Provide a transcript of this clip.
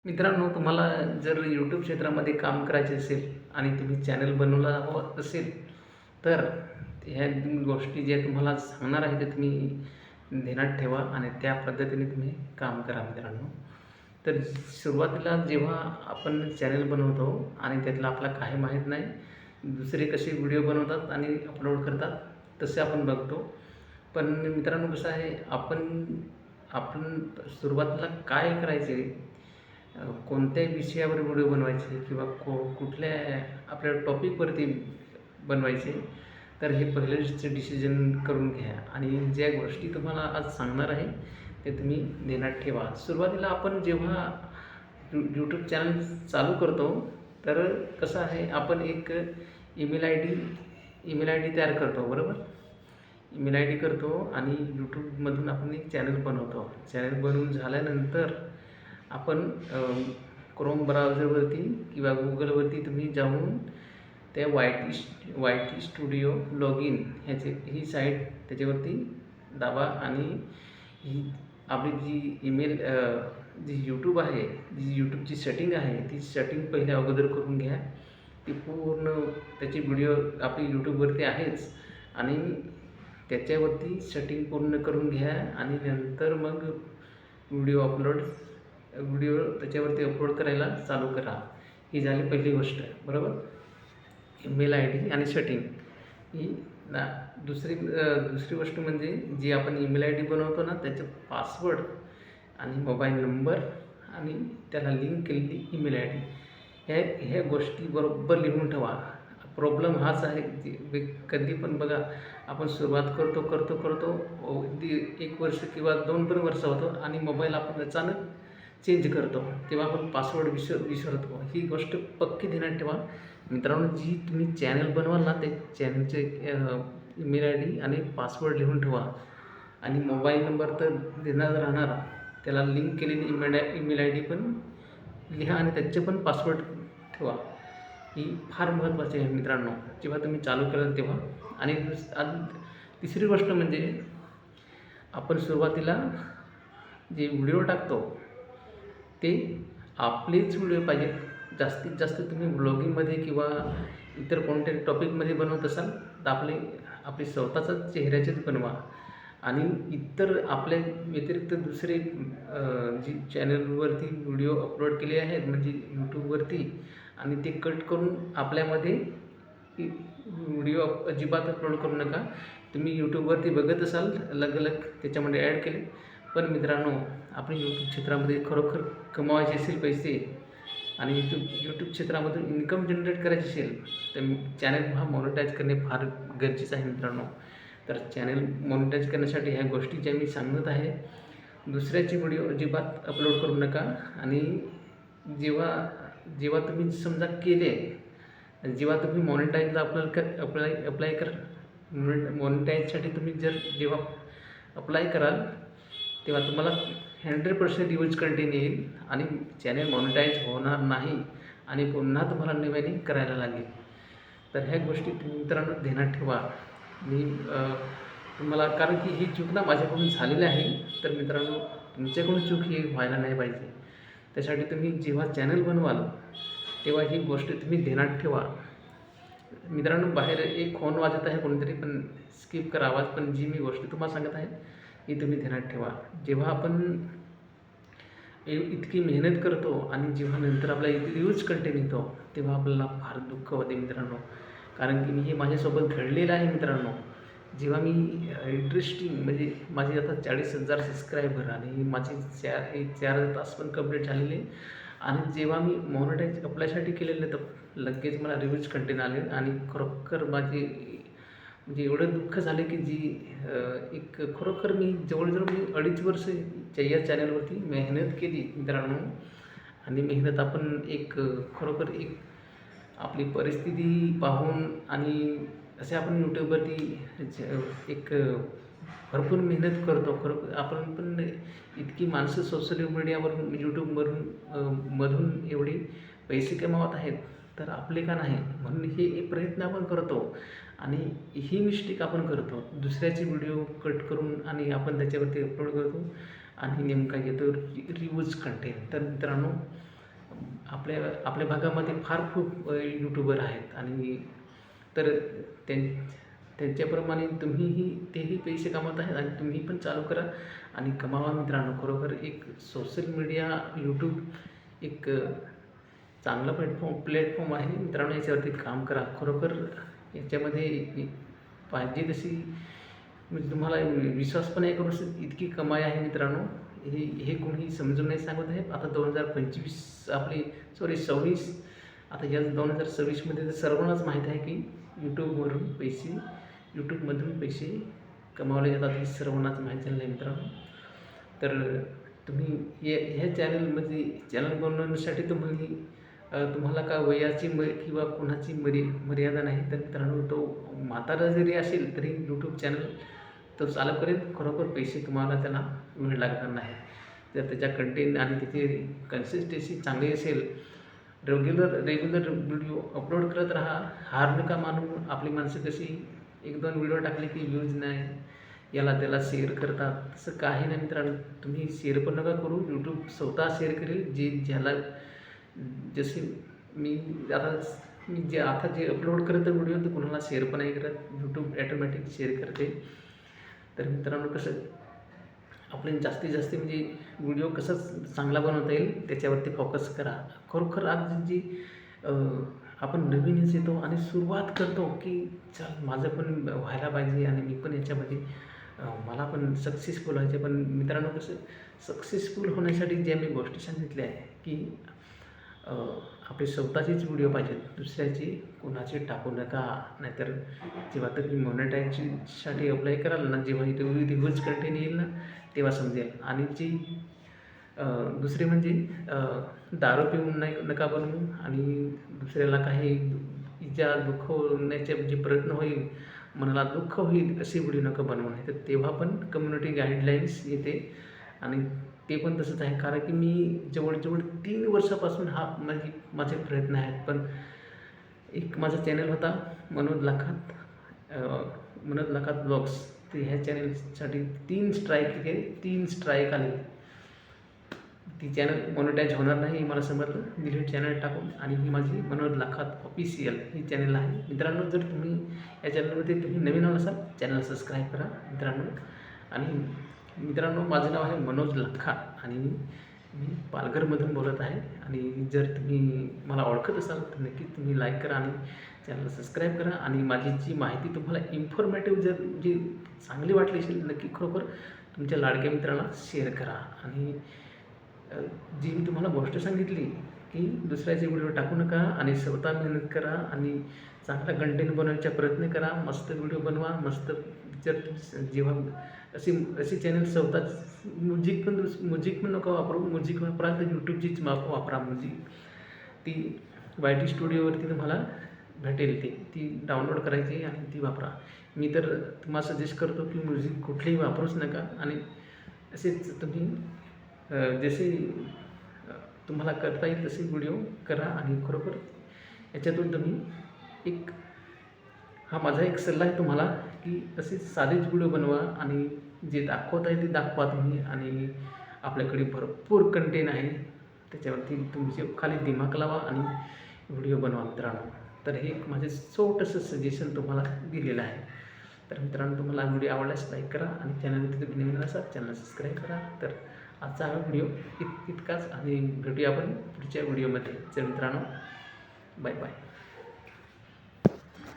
मित्रांनो, तुम्हाला जर यूट्यूब क्षेत्रामध्ये काम करायचे असेल आणि तुम्ही चॅनल बनवला हवं असेल, तर ह्या गोष्टी ज्या तुम्हाला सांगणार आहे, ते तुम्ही ध्यानात ठेवा आणि त्या पद्धतीने तुम्ही काम करा मित्रांनो. तर सुरुवातीला जेव्हा आपण चॅनल बनवतो आणि त्यातलं आपल्याला काही माहीत नाही, दुसरे कसे व्हिडिओ बनवतात आणि अपलोड करतात, तसे आपण बघतो. पण मित्रांनो, कसं आहे, आपण आपण सुरुवातीला काय करायचे, कोणत्या विषयावर व्हिडिओ बनवायचे किंवा कुठल्या आपल्या टॉपिकवरती बनवायचे, तर हे पहिलेच डिसिजन करून घ्या. आणि ज्या गोष्टी तुम्हाला आज सांगणार आहे, ते तुम्ही ध्यानात ठेवा. सुरुवातीला आपण जेव्हा यूट्यूब चॅनल चालू करतो, तर कसं आहे, आपण एक ईमेल आय डी तयार करतो, बरोबर. ईमेल आय डी करतो आणि यूट्यूबमधून आपण एक चॅनल बनवतो. चॅनल बनवून झाल्यानंतर आपण क्रोम ब्राउझरवरती किंवा गूगलवरती तुम्ही जाऊन त्या Y T studio log in he site त्याच्यावरती दाबा आणि ही आपली जी जी यूट्यूब आहे, जी यूट्यूबची सेटिंग आहे, ती सेटिंग पहिले अगोदर करून घ्या. ती पूर्ण त्याची व्हिडिओ आपली यूट्यूबवरती आहेच आणि त्याच्यावरती सेटिंग पूर्ण करून घ्या आणि नंतर मग व्हिडिओ त्याच्यावरती अपलोड करायला चालू करा. ही झाली पहिली गोष्ट, बरोबर. ईमेल आय डी आणि सेटिंग ही ना. दुसरी गोष्ट म्हणजे जी आपण ईमेल आय डी बनवतो ना, त्याचं पासवर्ड आणि मोबाईल नंबर आणि त्याला लिंक केलेली ईमेल आय डी, ह्या गोष्टी बरोबर लिहून ठेवा. प्रॉब्लेम हाच आहे की कधी पण बघा, आपण सुरुवात करतो अगदी 1 वर्ष किंवा 2 पण वर्ष होतो आणि मोबाईल आपण अचानक चेंज करतो, तेव्हा आपण पासवर्ड विसरतो. ही गोष्ट पक्की ध्यानात ठेवा मित्रांनो. जी तुम्ही चॅनल बनवाल ना, ते चॅनलचे ईमेल आय डी आणि पासवर्ड लिहून ठेवा आणि मोबाईल नंबर तर देणार राहणार, त्याला लिंक केलेली ईमेल आय डी पण लिहा आणि त्याचे पण पासवर्ड ठेवा. ही फार महत्त्वाची आहे मित्रांनो, जेव्हा तुम्ही चालू कराल तेव्हा. आणि तिसरी गोष्ट म्हणजे आपण सुरुवातीला जे व्हिडिओ टाकतो, ते आपलेच व्हिडिओ पाहिजेत. जास्तीत जास्त तुम्ही ब्लॉगिंगमध्ये किंवा इतर कोणत्या टॉपिकमध्ये बनवत असाल, तर आपली स्वतःचाच चेहऱ्याचेच बनवा आणि इतर आपल्या व्यतिरिक्त दुसरे जी चॅनलवरती व्हिडिओ अपलोड केले आहेत, म्हणजे यूट्यूबवरती, आणि ते कट करून आपल्यामध्ये व्हिडिओ अजिबात अपलोड करू नका. तुम्ही यूट्यूबवरती बघत असाल अलग त्याच्यामध्ये ॲड केले. पण मित्रांनो, आपण यूट्यूब क्षेत्रामध्ये खरोखर कमवायचे असेल पैसे आणि यूट्यूब क्षेत्रामधून इन्कम जनरेट करायचे असेल, तर चॅनल हा मॉनिटाईज करणे फार गरजेचं आहे मित्रांनो. तर चॅनल मॉनिटाईज करण्यासाठी ह्या गोष्टी ज्या मी सांगत आहे, दुसऱ्याचे व्हिडिओ अजिबात अपलोड करू नका. आणि जेव्हा तुम्ही समजा केले, जेव्हा तुम्ही मॉनिटाईजला अप्लाय कर मॉनिटाईजसाठी तुम्ही जेव्हा अप्लाय कराल, तेव्हा तुम्हाला 100% यूज कंटेंट येईल आणि चॅनल मॉनिटाईज होणार नाही आणि पुन्हा तुम्हाला नव्याने करायला लागेल. तर ह्या गोष्टी तुम्ही मित्रांनो ध्यानात ठेवा. मी तुम्हाला, कारण की ही चूक ना माझ्याकडून झालेली आहे, तर मित्रांनो तुमच्याकडून चूक ही व्हायला नाही पाहिजे. त्यासाठी तुम्ही जेव्हा चॅनल बनवाल, तेव्हा ही गोष्ट तुम्ही ध्यानात ठेवा. मित्रांनो, बाहेर एक फोन वाजत आहे, कोणीतरी पण स्किप करा आवाज. पण जी मी गोष्ट तुम्हाला सांगत आहे, ही तुम्ही ध्यानात ठेवा. जेव्हा आपण इतकी मेहनत करतो आणि जेव्हा नंतर आपला यूज कंटेंट येतो, तेव्हा आपल्याला फार दुःख होते मित्रांनो. कारण की हे माझ्यासोबत घडलेलं आहे मित्रांनो. जेव्हा मी इंटरेस्टिंग, म्हणजे माझे आता 40,000 सबस्क्रायबर आणि माझे 4 तास पण कंप्लीट झालेले, आणि जेव्हा मी मॉनिटाईज अप्लायसाठी केलेलं, तर लगेच मला रिव्ह्यूज कंटेंट आले आणि खरोखर माझे म्हणजे एवढं दुःख झालं की खरोखर मी जवळजवळ 2.5 वर्ष या चॅनलवरती मेहनत केली मित्रांनो. आणि मेहनत आपण खरोखर आपली परिस्थिती पाहून आणि असे आपण यूट्यूबवरती भरपूर मेहनत करतो. खरोखर आपण पण इतकी माणसं सोशल मीडियावरून, यूट्यूबवरून मधून एवढे पैसे कमावत आहेत, तर आपले का नाही, म्हणून हे प्रयत्न आपण करतो. आणि ही मिस्टेक आपण करतो, दुसऱ्याचे व्हिडिओ कट करून आणि आपण त्याच्यावरती अपलोड करतो आणि नेमका येतो रिव्ह्यूज कंटेंट. तर मित्रांनो, आपल्या भागामध्ये फार खूप यूट्यूबर आहेत आणि तर त्यांच्याप्रमाणे तुम्हीही तेही पैसे कमवत आहेत आणि तुम्ही पण चालू करा आणि कमावा मित्रांनो. खरोखर एक सोशल मीडिया यूट्यूब एक चांगला प्लॅटफॉर्म आहे मित्रांनो. याच्यावरती काम करा. खरोखर याच्यामध्ये पाहिजे तशी म्हणजे तुम्हाला विश्वास पण आहे करू इतकी कमाई आहे मित्रांनो. हे कोणीही समजून नाही सांगत आहे. आता 2025 आपली 26 आता या 2026मध्ये तर सर्वांनाच माहीत आहे की यूट्यूबमधून पैसे कमावले जातात हे सर्वांनाच माहीत झालं आहे मित्रांनो. तर तुम्ही ह्या चॅनल बनवण्यासाठी तुम्हाला का वयाची किंवा कोणाची मर्यादा नाही. तर मित्रांनो तो म्हातारा जरी असेल तरी यूट्यूब चॅनल तो चालू करेल. खरोखर पैसे कमावायला त्याला वेळ लागणार नाही. जर त्याच्या कंटेंट आणि त्याची कन्सिस्टन्सी चांगली असेल, रेग्युलर व्हिडिओ अपलोड करत राहा. हार नका मानू. आपली माणसं कशी 1-2 व्हिडिओ टाकले की व्ह्यूज नाही, याला त्याला शेअर करतात. तसं काही नाही मित्रांनो. तुम्ही शेअर पण नका करू. यूट्यूब स्वतः शेअर करेल. ज्याला जसे मी आता जे अपलोड करत व्हिडिओ तर कोणाला शेअर पण नाही करत. यूट्यूब ॲटोमॅटिक शेअर करते. तर मित्रांनो कसं आपण जास्तीत जास्त म्हणजे व्हिडिओ कसा चांगला बनवता येईल त्याच्यावरती फोकस करा. खरोखर आज जी आपण नवीनच येतो आणि सुरुवात करतो की चल माझं पण व्हायला पाहिजे आणि मी पण याच्यामध्ये मला पण सक्सेसफुल व्हायचे. पण मित्रांनो कसं सक्सेसफुल होण्यासाठी ज्या मी गोष्टी सांगितल्या आहे की आपले स्वतःचीच व्हिडिओ पाहिजेत, दुसऱ्याची कोणाची टाकू नका. नाहीतर जेव्हा तुम्ही मॉनिटायझेशनसाठी अप्लाय कराल ना, जेव्हा इथे रिव्ह्यूज कंटेंट येईल ना तेव्हा समजेल. आणि दुसरे म्हणजे दारू पिऊन नका बनवू आणि दुसऱ्याला काही इजा दुःख होण्याचे जे प्रयत्न होईल, मनाला दुःख होईल असे व्हिडिओ नका बनवू. नाही तर तेव्हा पण कम्युनिटी गाईडलाईन्स येते आणि ते पण तसंच आहे. कारण की मी जवळजवळ 3 वर्षापासून माझे प्रयत्न आहेत. पण एक माझा चॅनल होता मनोज लाखात ब्लॉग्स. तर ह्या चॅनलसाठी 3 स्ट्राईक आले. ती चॅनल मॉनिटाईज होणार नाही हे मला समजलं. डिलीट चॅनल टाकून आणि ही माझी मनोज लाखात ऑफिशियल ही चॅनल आहे मित्रांनो. जर तुम्ही या चॅनलमध्ये तुम्ही नवीन असाल चॅनल सबस्क्राईब करा मित्रांनो. आणि मित्रांनो माझं नाव आहे मनोज लाखात आणि मी पालघरमधून बोलत आहे. आणि जर तुम्ही मला ओळखत असाल तर नक्कीच तुम्ही लाईक करा आणि चॅनल सबस्क्राईब करा. आणि माझी जी माहिती तुम्हाला इन्फॉर्मेटिव्ह जर जी चांगली वाटली असेल नक्की खरोखर तुमच्या लाडक्या मित्राला शेअर करा. आणि जी मी तुम्हाला गोष्ट सांगितली की दुसऱ्याचे व्हिडिओ टाकू नका आणि स्वतः मेहनत करा आणि चांगला कंटेंट बनवण्याचा प्रयत्न करा. मस्त व्हिडिओ बनवा. मस्त जर जेव्हा अशी चॅनल स्वतःच म्युझिक पण नका वापरू. म्युझिक वापरा तर यूट्यूबचीच वापरा म्युझिक. ती YT स्टुडिओवरती तुम्हाला भेटेल. ती डाउनलोड करायची आणि ती वापरा. मी तर तुम्हाला सजेस्ट करतो की म्युझिक कुठलीही वापरूच नका. आणि असेच तुम्ही जसे तुम्हाला करता येईल तसे व्हिडिओ करा. आणि खरोखर याच्यातून तुम्ही हा माझा एक सल्ला आहे तुम्हाला की असेच साधेच व्हिडिओ बनवा आणि जे दाखवत आहे ते दाखवा तुम्ही. आणि आपल्याकडे भरपूर कंटेंट आहे त्याच्यावरती तुमचे खाली दिमाग लावा आणि व्हिडिओ बनवा मित्रांनो. तर हे एक माझे छोटंसं सजेशन तुम्हाला दिलेलं आहे. तर मित्रांनो तुम्हाला व्हिडिओ आवडल्यास लाईक करा आणि चॅनलवरती तुम्ही नवीन असाल चॅनल सबस्क्राईब करा. तर आजचा हा व्हिडिओ इतकाच आणि भेटूया आपण पुढच्या व्हिडिओमध्ये. तर मित्रांनो बाय बाय.